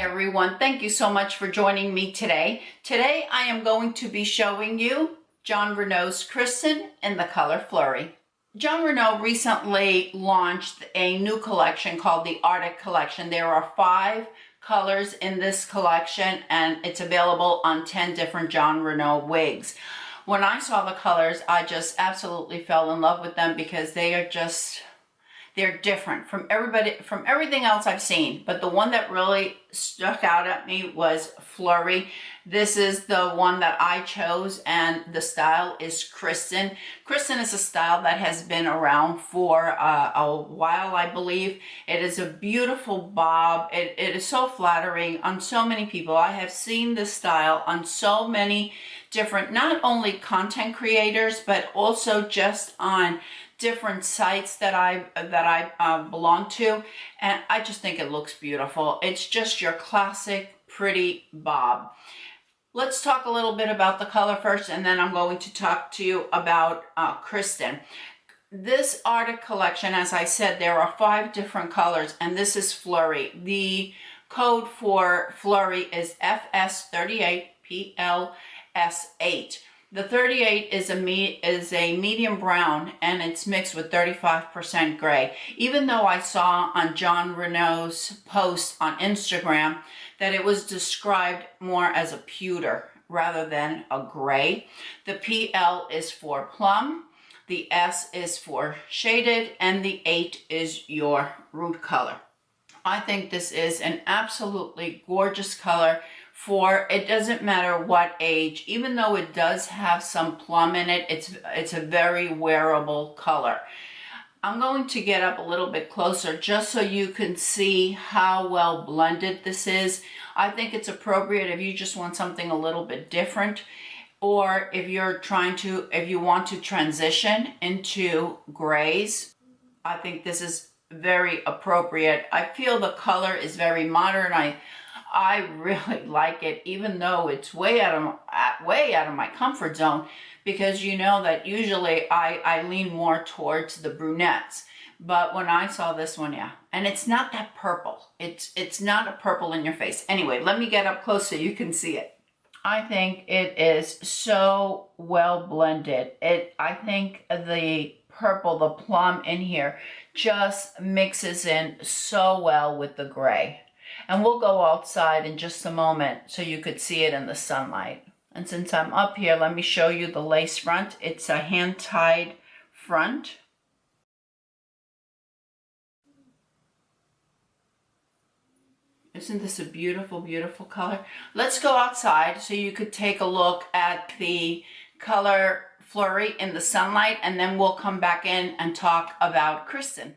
everyone. Thank you so much for joining me today. Today I am going to be showing you Jon Renau's KRISTEN in the color Flurry. Jon Renau recently launched a new collection called the Arctic Collection. There are 5 colors in this collection and it's available on 10 different Jon Renau wigs. When I saw the colors, I just absolutely fell in love with them because they're different from everything else I've seen. But the one that really stuck out at me was Flurry. This is the one that I chose, and the style is KRISTEN. KRISTEN is a style that has been around for a while, I believe. It is a beautiful bob. It is so flattering on so many people. I have seen this style on so many different, not only content creators, but also just on different sites that I belong to, and I just think it looks beautiful. It's just your classic pretty bob. Let's talk a little bit about the color first, and then I'm going to talk to you about KRISTEN. This Arctic Collection, as I said, there are 5 different colors, and this is Flurry. The code for Flurry is FS38 PLS8. The 38 is a medium brown, and it's mixed with 35% gray. Even though I saw on Jon Renau's post on Instagram that it was described more as a pewter rather than a gray. The PL is for plum, the S is for shaded, and the 8 is your root color. I think this is an absolutely gorgeous color. It doesn't matter what age, even though it does have some plum in it, it's a very wearable color. I'm going to get up a little bit closer just so you can see how well blended this is. I think it's appropriate if you just want something a little bit different, or if you want to transition into grays. I think this is very appropriate. I feel the color is very modern. I really like it, even though it's way out of my comfort zone, because you know that usually I lean more towards the brunettes. But when I saw this one, yeah, and it's not that purple. It's not a purple in your face. Anyway, let me get up close so you can see it. I think it is so well blended. I think the purple, the plum in here, just mixes in so well with the gray. And we'll go outside in just a moment so you could see it in the sunlight. And since I'm up here, let me show you the lace front. It's a hand-tied front. Isn't this a beautiful, beautiful color? Let's go outside so you could take a look at the color Flurry in the sunlight, and then we'll come back in and talk about KRISTEN.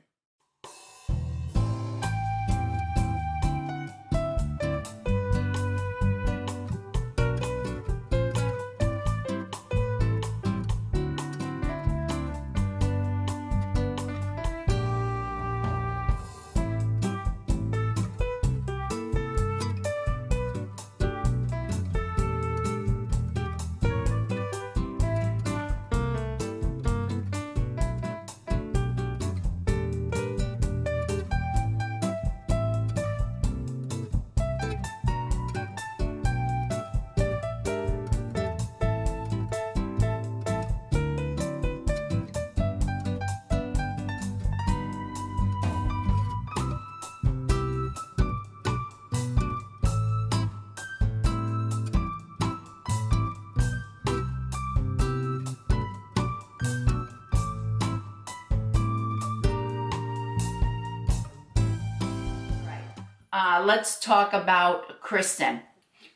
Let's talk about KRISTEN.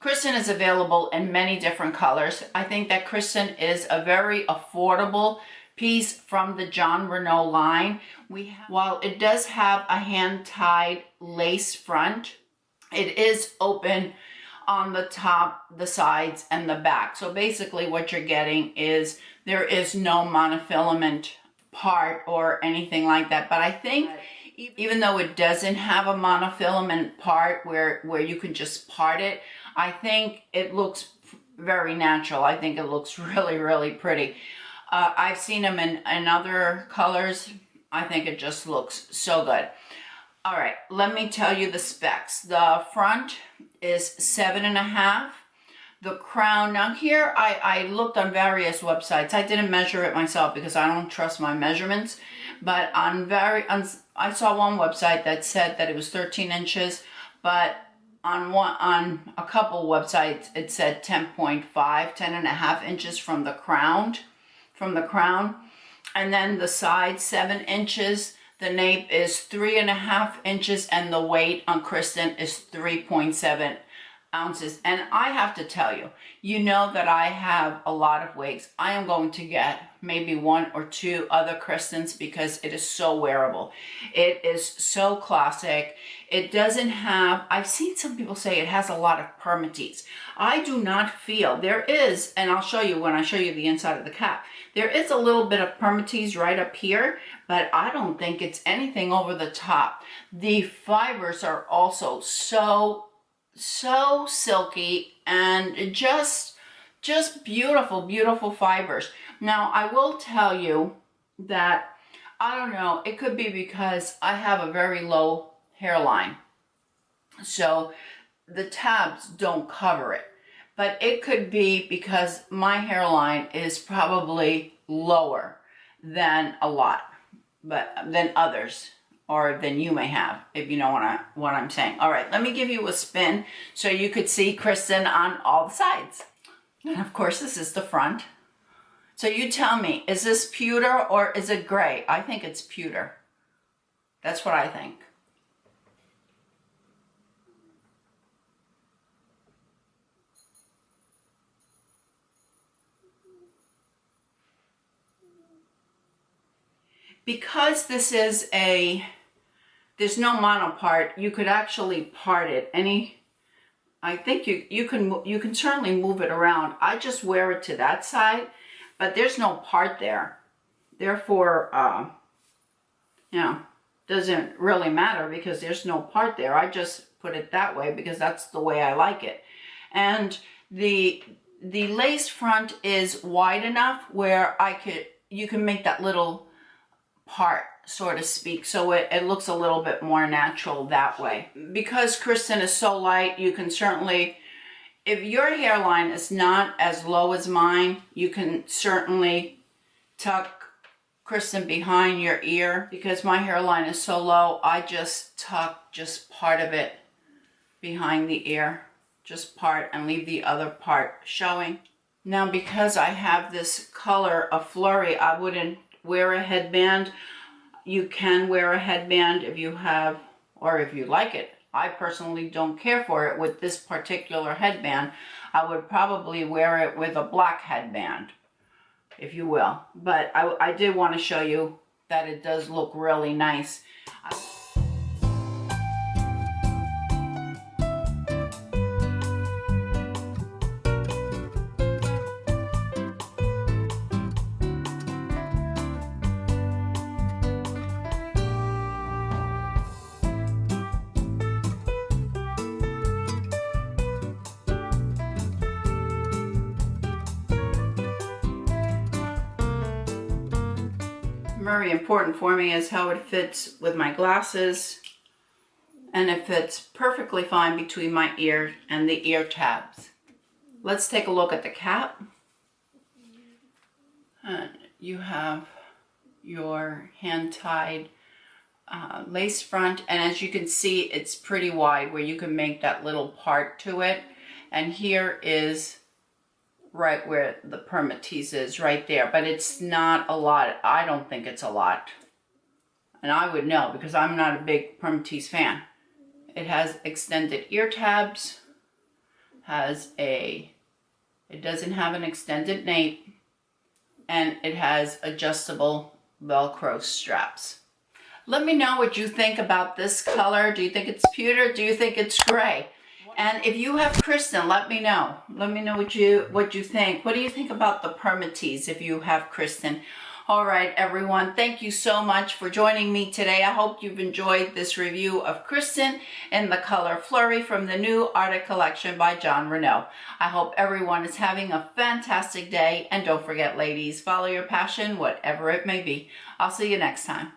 KRISTEN is available in many different colors. I think that KRISTEN is a very affordable piece from the Jon Renau line. While it does have a hand-tied lace front, it is open on the top, the sides, and the back. So basically what you're getting is there is no monofilament part or anything like that. But I think even though it doesn't have a monofilament part where you can just part it, I think it looks very natural. I think it looks really, really pretty. I've seen them in other colors. I think it just looks so good. All right, let me tell you the specs. The front is 7.5. The crown, now here I looked on various websites. I didn't measure it myself because I don't trust my measurements, but I saw one website that said that it was 13 inches, but on a couple websites it said 10.5, 10.5 inches from the crown, and then the side 7 inches. The nape is 3.5 inches, and the weight on Kristen is 3.7 ounces. And I have to tell you, you know that I have a lot of wigs. I am going to get maybe 1 or 2 other Kristens because it is so wearable. It is so classic. It doesn't have, I've seen some people say it has a lot of permatease. I do not feel, there is, and I'll show you when I show you the inside of the cap, there is a little bit of permatease right up here, but I don't think it's anything over the top. The fibers are also so silky and just beautiful fibers. Now I will tell you that, I don't know, it could be because I have a very low hairline, so the tabs don't cover it, but it could be because my hairline is probably lower than a lot, but than others, or than you may have, if you know what I'm saying. All right, let me give you a spin so you could see Kristen on all the sides. And of course, this is the front. So you tell me, is this pewter or is it gray? I think it's pewter. That's what I think. Because this is there's no mono part, you could actually part it I think you can certainly move it around. I just wear it to that side, but there's no part there. Therefore, you know, doesn't really matter because there's no part there. I just put it that way because that's the way I like it. And the lace front is wide enough where you can make that little part, so to speak, so it looks a little bit more natural that way. Because Kristen is so light, you can certainly, if your hairline is not as low as mine, you can certainly tuck Kristen behind your ear. Because my hairline is so low, I just tuck just part of it behind the ear, just part, and leave the other part showing. Now because I have this color of Flurry, I wouldn't wear a headband. You can wear a headband if you have, or if you like it. I personally don't care for it with this particular headband. I would probably wear it with a black headband, if you will. But I did want to show you that it does look really nice. Very important for me is how it fits with my glasses, and it fits perfectly fine between my ear and the ear tabs. Let's take a look at the cap. You have your hand-tied lace front, and as you can see, it's pretty wide where you can make that little part to it. And here is right where the permatease is, right there, but it's not a lot. I don't think it's a lot, and I would know because I'm not a big permatease fan. It has extended ear tabs, it doesn't have an extended nape, and it has adjustable Velcro straps. Let me know what you think about this color. Do you think it's pewter? Do you think it's gray? And if you have Kristen, let me know. Let me know what you think. What do you think about the permatease if you have Kristen? All right, everyone. Thank you so much for joining me today. I hope you've enjoyed this review of Kristen in the color Flurry from the new Arctic collection by Jon Renau. I hope everyone is having a fantastic day. And don't forget, ladies, follow your passion, whatever it may be. I'll see you next time.